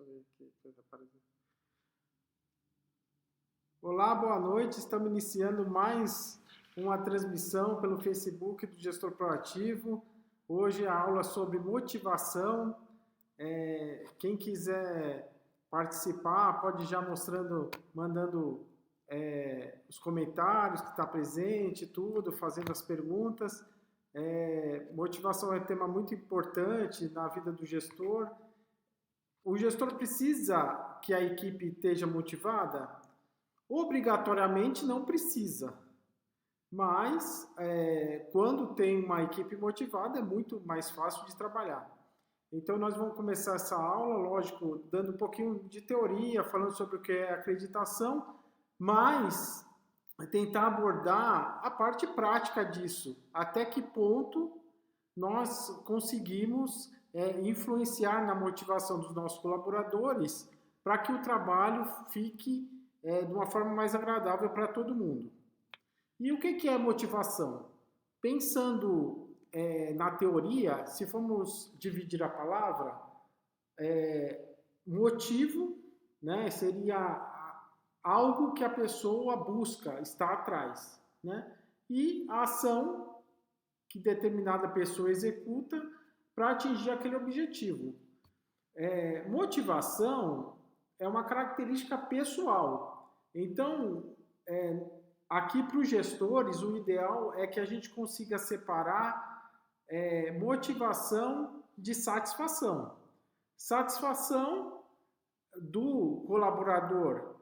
ver aqui, coisa apareceu. Olá, boa noite. Estamos iniciando mais uma transmissão pelo Facebook do Gestor Proativo. Hoje a aula sobre motivação. Quem quiser participar, pode ir já mandando os comentários que está presente, tudo, fazendo as perguntas. Motivação é um tema muito importante na vida do gestor. O gestor precisa que a equipe esteja motivada? Obrigatoriamente não precisa, mas quando tem uma equipe motivada é muito mais fácil de trabalhar. Então nós vamos começar essa aula, lógico, dando um pouquinho de teoria, falando sobre o que é acreditação, mas tentar abordar a parte prática disso, até que ponto nós conseguimos influenciar na motivação dos nossos colaboradores para que o trabalho fique de uma forma mais agradável para todo mundo. E o que é motivação? Pensando na teoria, se formos dividir a palavra, motivo, né, seria algo que a pessoa busca, está atrás, né? E a ação que determinada pessoa executa para atingir aquele objetivo. Motivação é uma característica pessoal. Então, aqui para os gestores, o ideal é que a gente consiga separar motivação de satisfação. Satisfação do colaborador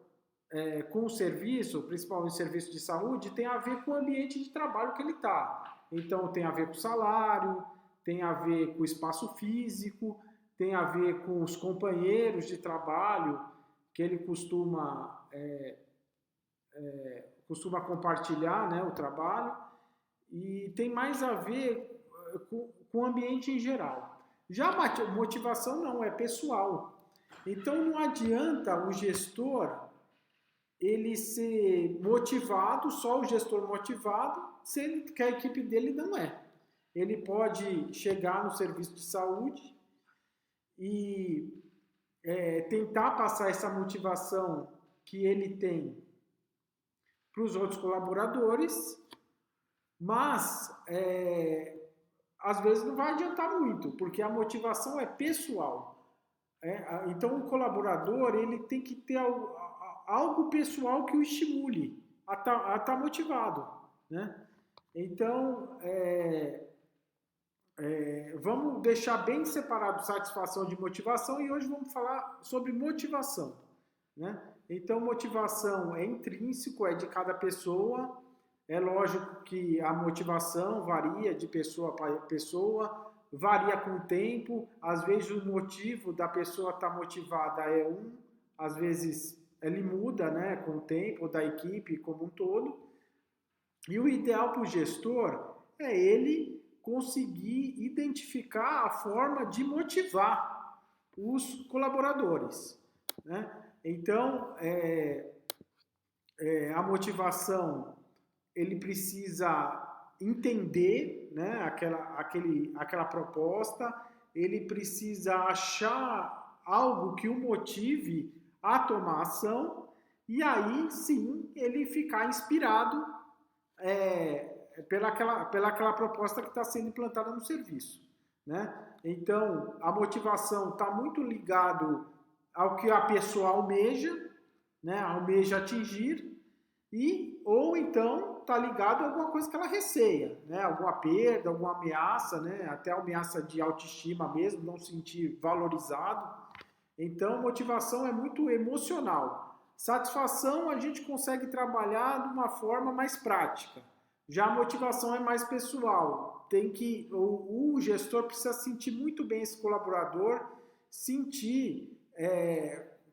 com o serviço, principalmente o serviço de saúde, tem a ver com o ambiente de trabalho que ele está. Então, tem a ver com o salário, tem a ver com o espaço físico, tem a ver com os companheiros de trabalho que ele costuma compartilhar, né, o trabalho, e tem mais a ver com o ambiente em geral. Já a motivação não, é pessoal. Então não adianta o gestor ele ser motivado, só o gestor motivado, sendo que a equipe dele não é. Ele pode chegar no serviço de saúde e tentar passar essa motivação que ele tem para os outros colaboradores, mas às vezes não vai adiantar muito, porque a motivação é pessoal. Então o colaborador ele tem que ter algo pessoal que o estimule a estar motivado, né? Então vamos deixar bem separado satisfação de motivação e hoje vamos falar sobre motivação, né? Então motivação é intrínseco, é de cada pessoa. É lógico que a motivação varia de pessoa para pessoa, varia com o tempo. Às vezes o motivo da pessoa estar motivada é às vezes ele muda, né, com o tempo, da equipe como um todo. E o ideal para o gestor é ele conseguir identificar a forma de motivar os colaboradores, né? Então, a motivação, ele precisa entender, né, aquela proposta, ele precisa achar algo que o motive a tomar ação, e aí sim ele ficar inspirado pelaquela proposta que está sendo implantada no serviço, né? Então a motivação está muito ligado ao que a pessoa almeja, né, almeja atingir, ou então está ligado a alguma coisa que ela receia, né, alguma perda, alguma ameaça, né, até ameaça de autoestima mesmo, não se sentir valorizado. Então, motivação é muito emocional. Satisfação a gente consegue trabalhar de uma forma mais prática. Já a motivação é mais pessoal. O gestor precisa sentir muito bem esse colaborador, sentir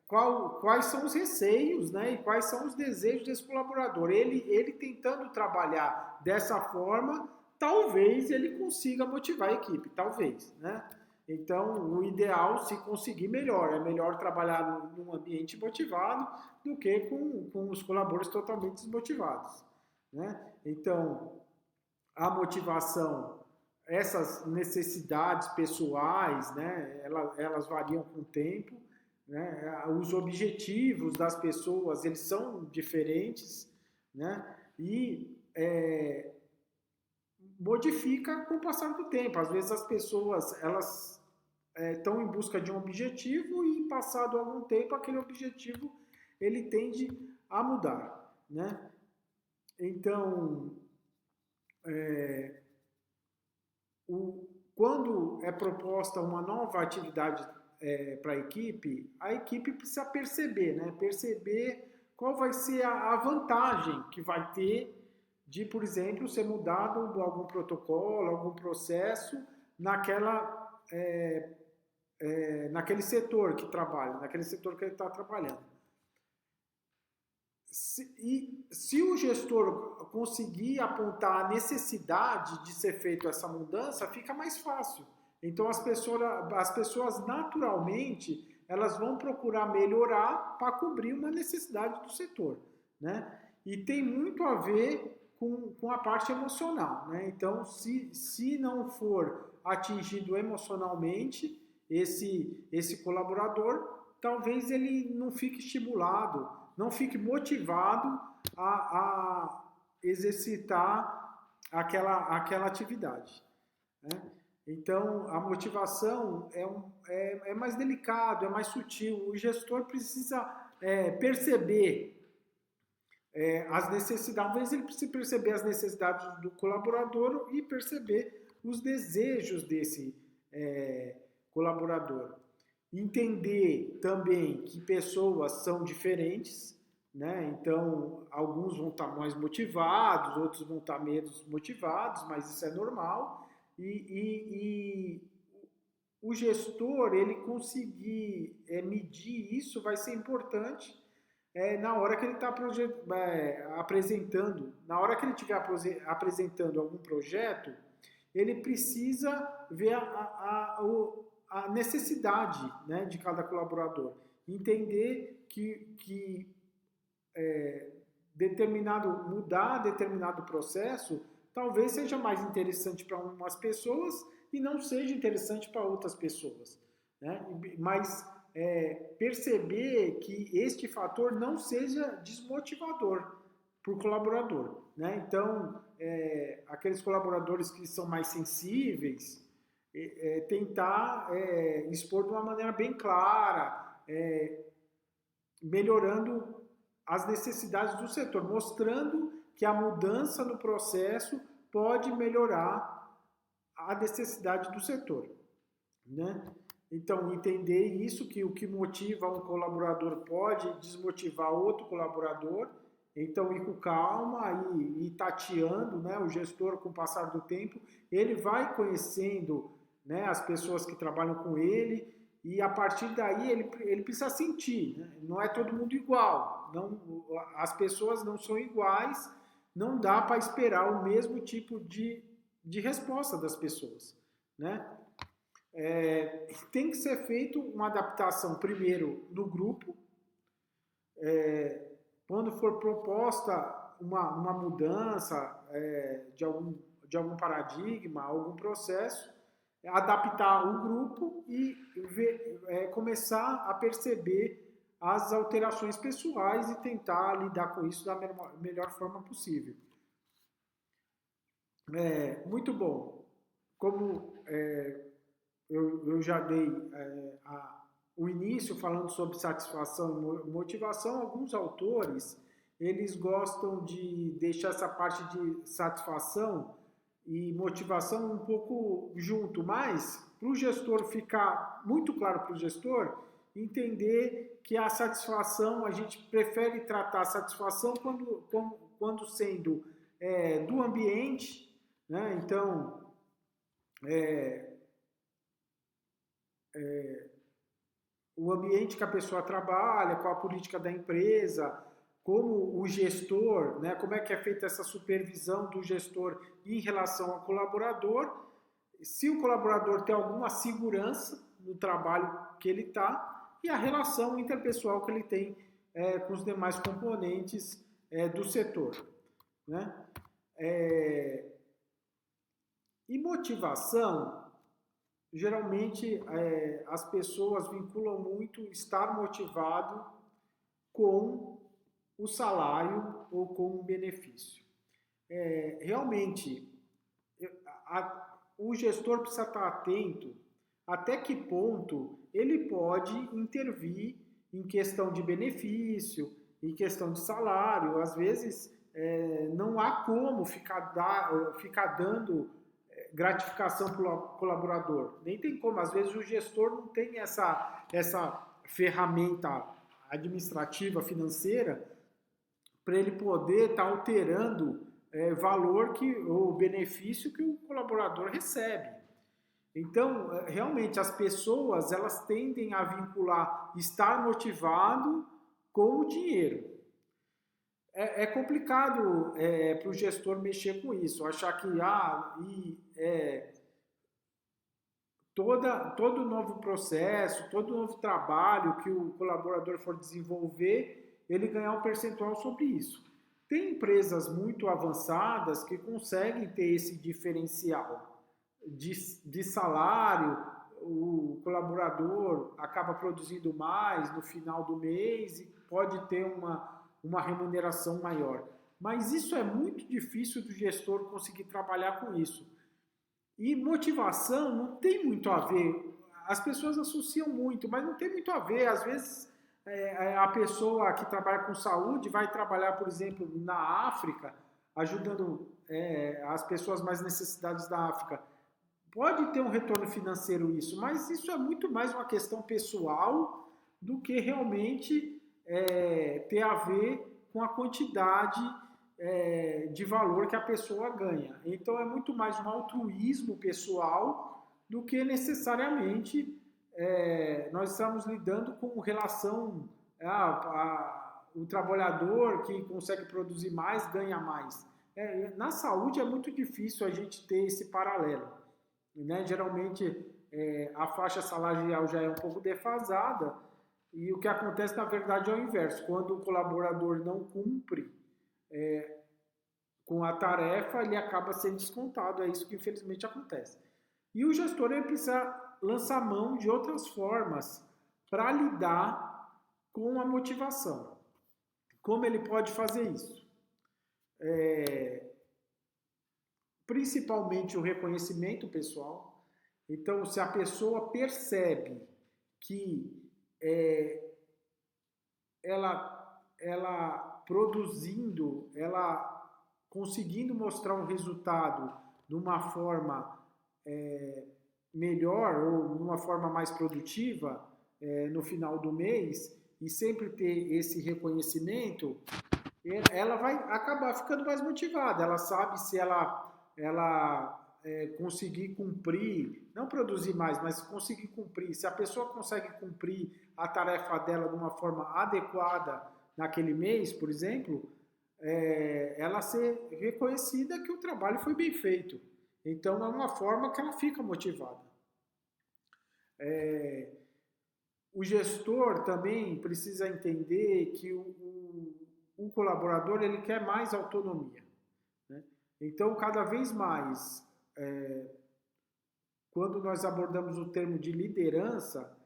quais são os receios, né, e quais são os desejos desse colaborador. Ele tentando trabalhar dessa forma, talvez ele consiga motivar a equipe, talvez, né? Então, o ideal, se conseguir, melhor. É melhor trabalhar num ambiente motivado do que com os colaboradores totalmente desmotivados, né? Então, a motivação, essas necessidades pessoais, né, elas variam com o tempo. né? Os objetivos das pessoas, eles são diferentes, né? E modifica com o passar do tempo. Às vezes as pessoas, elas estão em busca de um objetivo e passado algum tempo aquele objetivo ele tende a mudar, né? Então, quando é proposta uma nova atividade para a equipe precisa perceber, né? Perceber qual vai ser a vantagem que vai ter de, por exemplo, ser mudado algum protocolo, algum processo naquele setor que trabalha, naquele setor que ele está trabalhando. Se o gestor conseguir apontar a necessidade de ser feita essa mudança, fica mais fácil. Então as pessoas naturalmente elas vão procurar melhorar para cobrir uma necessidade do setor, né? E tem muito a ver com a parte emocional, né? Então se não for atingido emocionalmente esse colaborador, talvez ele não fique estimulado, não fique motivado a exercitar aquela atividade, né? Então, a motivação é mais delicado, é mais sutil. O gestor precisa perceber as necessidades, talvez ele precise perceber as necessidades do colaborador e perceber os desejos desse colaborador. Entender também que pessoas são diferentes, né? Então, alguns vão estar mais motivados, outros vão estar menos motivados, mas isso é normal. E o gestor, ele conseguir medir isso vai ser importante na hora que ele está apresentando, na hora que ele estiver apresentando algum projeto, ele precisa ver a necessidade, né, de cada colaborador. Entender que mudar determinado processo talvez seja mais interessante para umas pessoas e não seja interessante para outras pessoas, né? Mas perceber que este fator não seja desmotivador para o colaborador, né? Então, aqueles colaboradores que são mais sensíveis, tentar expor de uma maneira bem clara, melhorando as necessidades do setor, mostrando que a mudança no processo pode melhorar a necessidade do setor, né? Então, entender isso, que o que motiva um colaborador pode desmotivar outro colaborador, então ir com calma e tateando, né? O gestor, com o passar do tempo, ele vai conhecendo, né, as pessoas que trabalham com ele, e a partir daí ele precisa sentir, né? Não é todo mundo igual, as pessoas não são iguais, não dá para esperar o mesmo tipo de resposta das pessoas, né? Tem que ser feito uma adaptação primeiro no grupo, quando for proposta uma mudança de algum paradigma, algum processo, adaptar o grupo e começar a perceber as alterações pessoais e tentar lidar com isso da melhor forma possível. Muito bom. Como eu já dei o início falando sobre satisfação e motivação, alguns autores eles gostam de deixar essa parte de satisfação e motivação um pouco junto, mas para o gestor ficar muito claro para o gestor, entender que a satisfação, a gente prefere tratar a satisfação quando sendo do ambiente, né? Então, o ambiente que a pessoa trabalha, qual a política da empresa, como o gestor, né, como é que é feita essa supervisão do gestor em relação ao colaborador, se o colaborador tem alguma segurança no trabalho que ele está e a relação interpessoal que ele tem com os demais componentes do setor, né? E motivação, geralmente as pessoas vinculam muito estar motivado com o salário ou com o benefício. Realmente, o gestor precisa estar atento até que ponto ele pode intervir em questão de benefício, em questão de salário. Às vezes, não há como ficar dando gratificação para o colaborador. Nem tem como. Às vezes, o gestor não tem essa ferramenta administrativa, financeira, para ele poder estar alterando valor ou benefício que o colaborador recebe. Então, realmente, as pessoas elas tendem a vincular estar motivado com o dinheiro. É complicado para o gestor mexer com isso, achar que todo novo processo, todo novo trabalho que o colaborador for desenvolver, ele ganhar um percentual sobre isso. Tem empresas muito avançadas que conseguem ter esse diferencial de salário, o colaborador acaba produzindo mais no final do mês e pode ter uma remuneração maior. Mas isso é muito difícil do gestor conseguir trabalhar com isso. E motivação não tem muito a ver. As pessoas associam muito, mas não tem muito a ver. Às vezes a pessoa que trabalha com saúde vai trabalhar, por exemplo, na África, ajudando as pessoas mais necessitadas da África. Pode ter um retorno financeiro isso, mas isso é muito mais uma questão pessoal do que realmente ter a ver com a quantidade de valor que a pessoa ganha. Então é muito mais um altruísmo pessoal do que necessariamente nós estamos lidando com relação o trabalhador que consegue produzir mais ganha mais. Na saúde é muito difícil a gente ter esse paralelo, né? Geralmente a faixa salarial já é um pouco defasada e o que acontece na verdade é o inverso. Quando o colaborador não cumpre com a tarefa, ele acaba sendo descontado. É isso que infelizmente acontece. E o gestor ele precisa lançar mão de outras formas para lidar com a motivação. Como ele pode fazer isso? Principalmente o reconhecimento pessoal. Então, se a pessoa percebe que ela produzindo, ela conseguindo mostrar um resultado de uma forma melhor ou de uma forma mais produtiva no final do mês e sempre ter esse reconhecimento, ela vai acabar ficando mais motivada. Ela sabe se ela conseguir cumprir, não produzir mais, mas conseguir cumprir. Se a pessoa consegue cumprir a tarefa dela de uma forma adequada naquele mês, por exemplo, ela ser reconhecida que o trabalho foi bem feito. Então é uma forma que ela fica motivada. O gestor também precisa entender que o colaborador ele quer mais autonomia, né? Então, cada vez mais, quando nós abordamos o termo de liderança,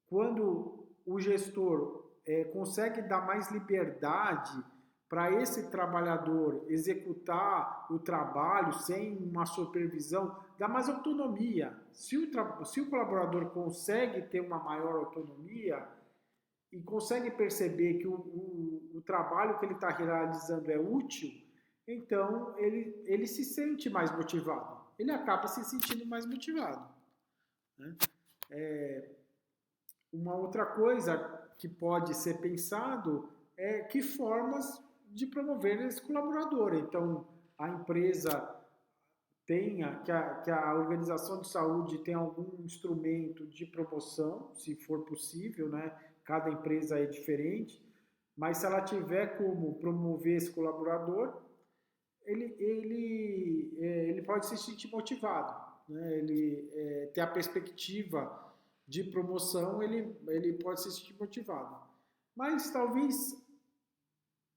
quando o gestor consegue dar mais liberdade para esse trabalhador executar o trabalho sem uma supervisão, dá mais autonomia. Se o colaborador consegue ter uma maior autonomia e consegue perceber que o trabalho que ele está realizando é útil, então ele se sente mais motivado. Ele acaba se sentindo mais motivado, né? Uma outra coisa que pode ser pensado é que formas de promover esse colaborador. Então, a empresa tenha, que a organização de saúde tenha algum instrumento de promoção, se for possível, né? Cada empresa é diferente, mas se ela tiver como promover esse colaborador, ele pode se sentir motivado, né? Ele ter a perspectiva de promoção, ele pode se sentir motivado. Mas talvez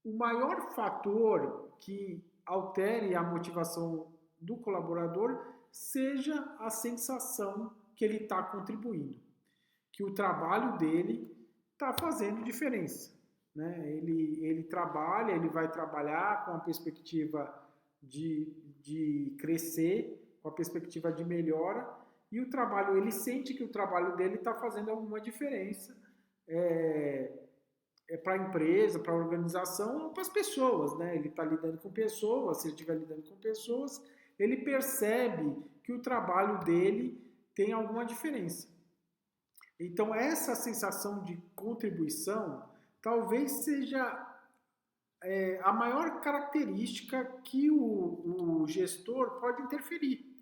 o maior fator que altere a motivação do colaborador seja a sensação que ele está contribuindo, que o trabalho dele está fazendo diferença. Né? Ele trabalha, ele vai trabalhar com a perspectiva de crescer, com a perspectiva de melhora, e o trabalho, ele sente que o trabalho dele está fazendo alguma diferença para a empresa, para a organização ou para as pessoas. Né? Ele está lidando com pessoas, se ele estiver lidando com pessoas, ele percebe que o trabalho dele tem alguma diferença. Então, essa sensação de contribuição talvez seja a maior característica que o gestor pode interferir.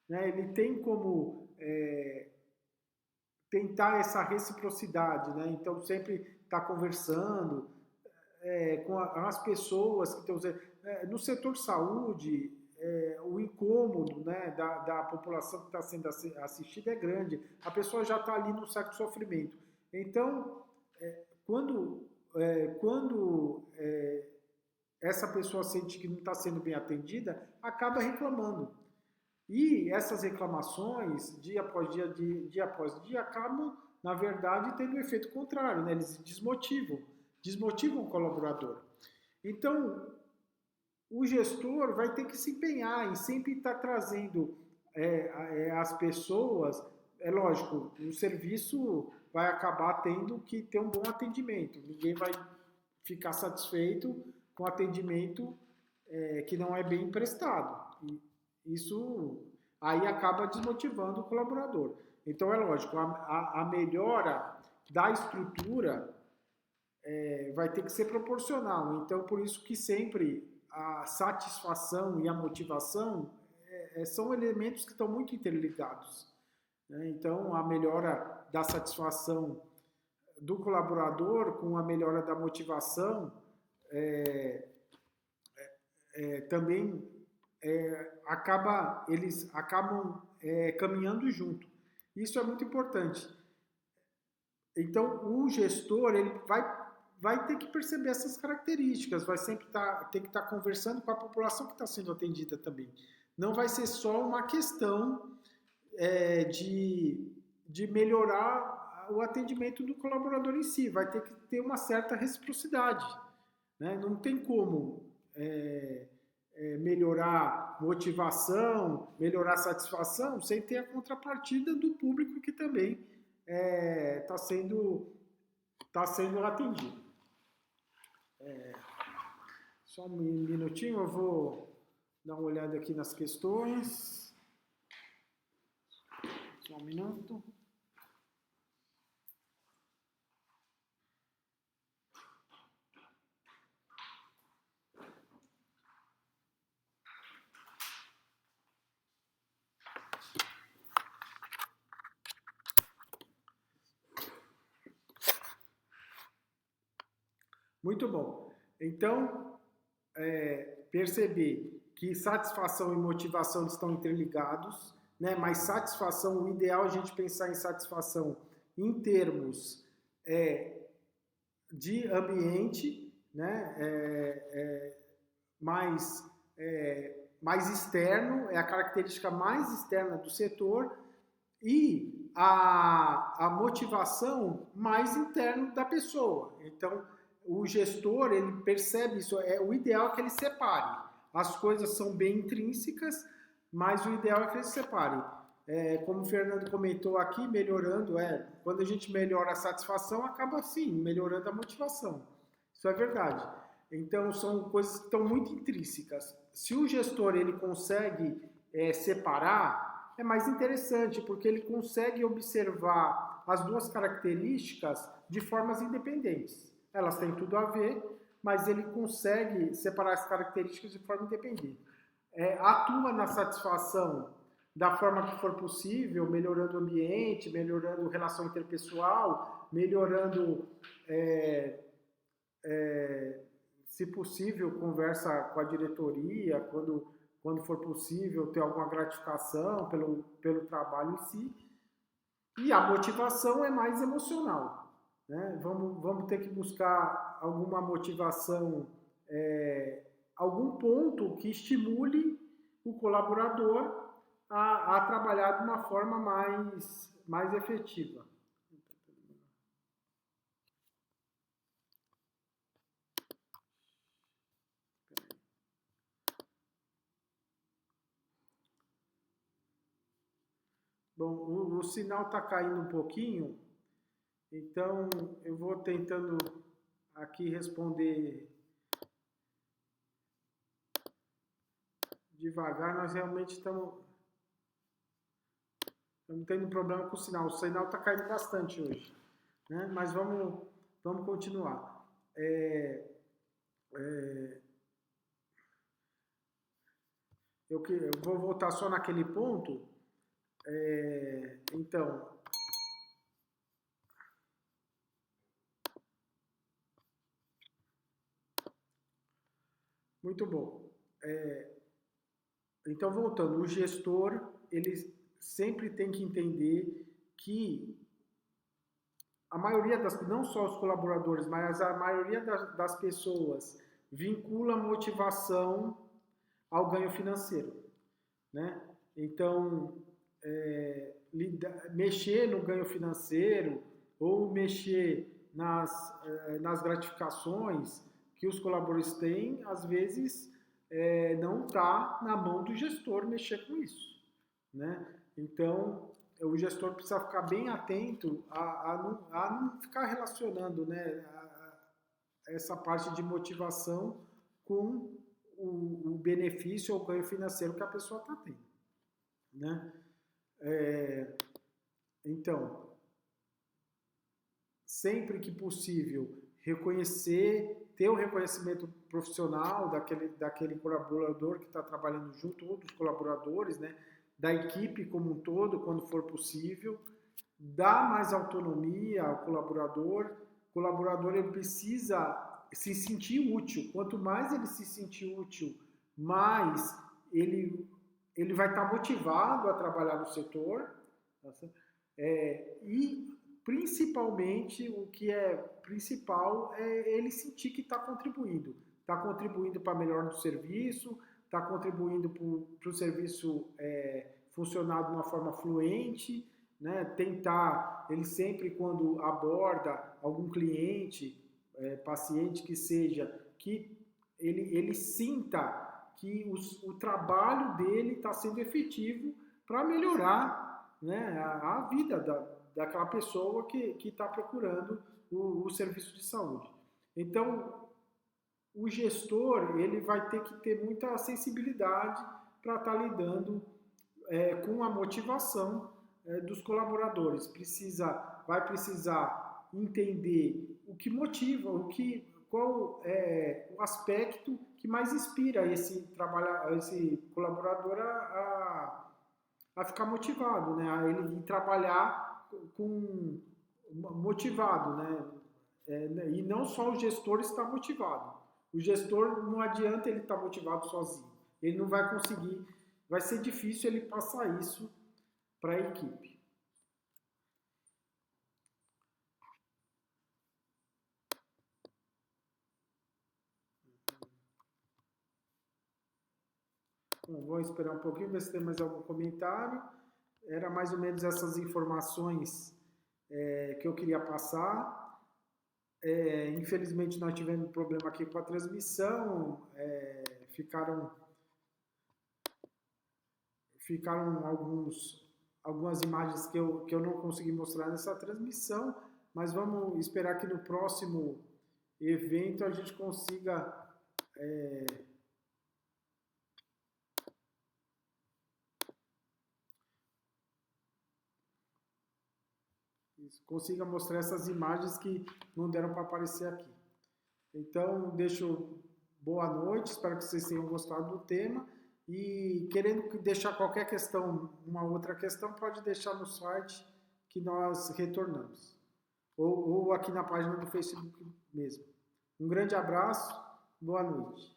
Né? Ele tem como tentar essa reciprocidade, né? Então sempre está conversando com as pessoas que estão no setor saúde. O incômodo, né, da população que está sendo assistida é grande. A pessoa já está ali num certo sofrimento. Então, quando essa pessoa sente que não está sendo bem atendida, acaba reclamando. E essas reclamações, dia após dia, acabam, na verdade, tendo um efeito contrário, né? Eles desmotivam o colaborador. Então, o gestor vai ter que se empenhar em sempre estar trazendo as pessoas. É lógico, o serviço vai acabar tendo que ter um bom atendimento. Ninguém vai ficar satisfeito com atendimento que não é bem prestado. Isso aí acaba desmotivando o colaborador. Então, é lógico, a melhora da estrutura vai ter que ser proporcional. Então, por isso que sempre a satisfação e a motivação são elementos que estão muito interligados. Né? Então, a melhora da satisfação do colaborador com a melhora da motivação também eles acabam caminhando junto. Isso é muito importante. Então, o gestor ele vai ter que perceber essas características, vai sempre ter que estar conversando com a população que está sendo atendida também. Não vai ser só uma questão de melhorar o atendimento do colaborador em si, vai ter que ter uma certa reciprocidade. Né? Não tem como melhorar motivação, melhorar satisfação, sem ter a contrapartida do público que também está sendo atendido. Só um minutinho, eu vou dar uma olhada aqui nas questões. Só um minuto. Muito bom. Então, perceber que satisfação e motivação estão interligados, né? Mas satisfação, o ideal é a gente pensar em satisfação em termos de ambiente, né? Mais externo, é a característica mais externa do setor, e a motivação mais interna da pessoa. Então, o gestor, ele percebe isso, o ideal é que ele separe. As coisas são bem intrínsecas, mas o ideal é que ele separe. Como o Fernando comentou aqui, melhorando, quando a gente melhora a satisfação, acaba sim, melhorando a motivação. Isso é verdade. Então, são coisas que estão muito intrínsecas. Se o gestor ele consegue separar, é mais interessante, porque ele consegue observar as duas características de formas independentes. Elas têm tudo a ver, mas ele consegue separar as características de forma independente. Atua na satisfação da forma que for possível, melhorando o ambiente, melhorando a relação interpessoal, melhorando, se possível, conversa com a diretoria, quando for possível, ter alguma gratificação pelo trabalho em si. E a motivação é mais emocional. Né? Vamos ter que buscar alguma motivação, algum ponto que estimule o colaborador a trabalhar de uma forma mais efetiva. Bom, o sinal está caindo um pouquinho, então eu vou tentando aqui responder devagar. Nós realmente estamos tendo problema com o sinal. O sinal está caindo bastante hoje, né? Mas vamos continuar. Eu vou voltar só naquele ponto. Então, muito bom. Então, voltando, o gestor, ele sempre tem que entender que a maioria não só os colaboradores, mas a maioria das pessoas vincula motivação ao ganho financeiro, né? Então, mexer no ganho financeiro ou mexer nas gratificações que os colaboradores têm, às vezes não está na mão do gestor mexer com isso, né? Então, o gestor precisa ficar bem atento a não ficar relacionando, né, essa parte de motivação com o benefício ou ganho financeiro que a pessoa está tendo, né? Então, sempre que possível, ter o reconhecimento profissional daquele colaborador que está trabalhando junto, ou dos colaboradores, né, da equipe como um todo, quando for possível, dar mais autonomia ao colaborador. O colaborador ele precisa se sentir útil. Quanto mais ele se sentir útil, mais ele vai estar motivado a trabalhar no setor. E principalmente, o que é principal é ele sentir que está contribuindo para a melhora do serviço, está contribuindo para o serviço funcionar de uma forma fluente, né? Tentar, ele sempre quando aborda algum cliente, paciente que seja, que ele sinta que o trabalho dele está sendo efetivo para melhorar, né, a vida daquela pessoa que está procurando o serviço de saúde. Então, o gestor ele vai ter que ter muita sensibilidade para estar lidando com a motivação dos colaboradores. Vai precisar entender o que motiva, qual é o aspecto que mais inspira esse colaborador a ficar motivado, né? A ele trabalhar motivado, né? E não só o gestor está motivado. O gestor não adianta ele estar motivado sozinho. Ele não vai conseguir, vai ser difícil ele passar isso para a equipe. Bom, vou esperar um pouquinho, ver se tem mais algum comentário. Era mais ou menos essas informações que eu queria passar. Infelizmente nós tivemos problema aqui com a transmissão, ficaram algumas imagens que eu não consegui mostrar nessa transmissão, mas vamos esperar que no próximo evento a gente consiga mostrar essas imagens que não deram para aparecer aqui. Então, deixo boa noite, espero que vocês tenham gostado do tema e querendo deixar qualquer questão, uma outra questão, pode deixar no site que nós retornamos, ou aqui na página do Facebook mesmo. Um grande abraço, boa noite.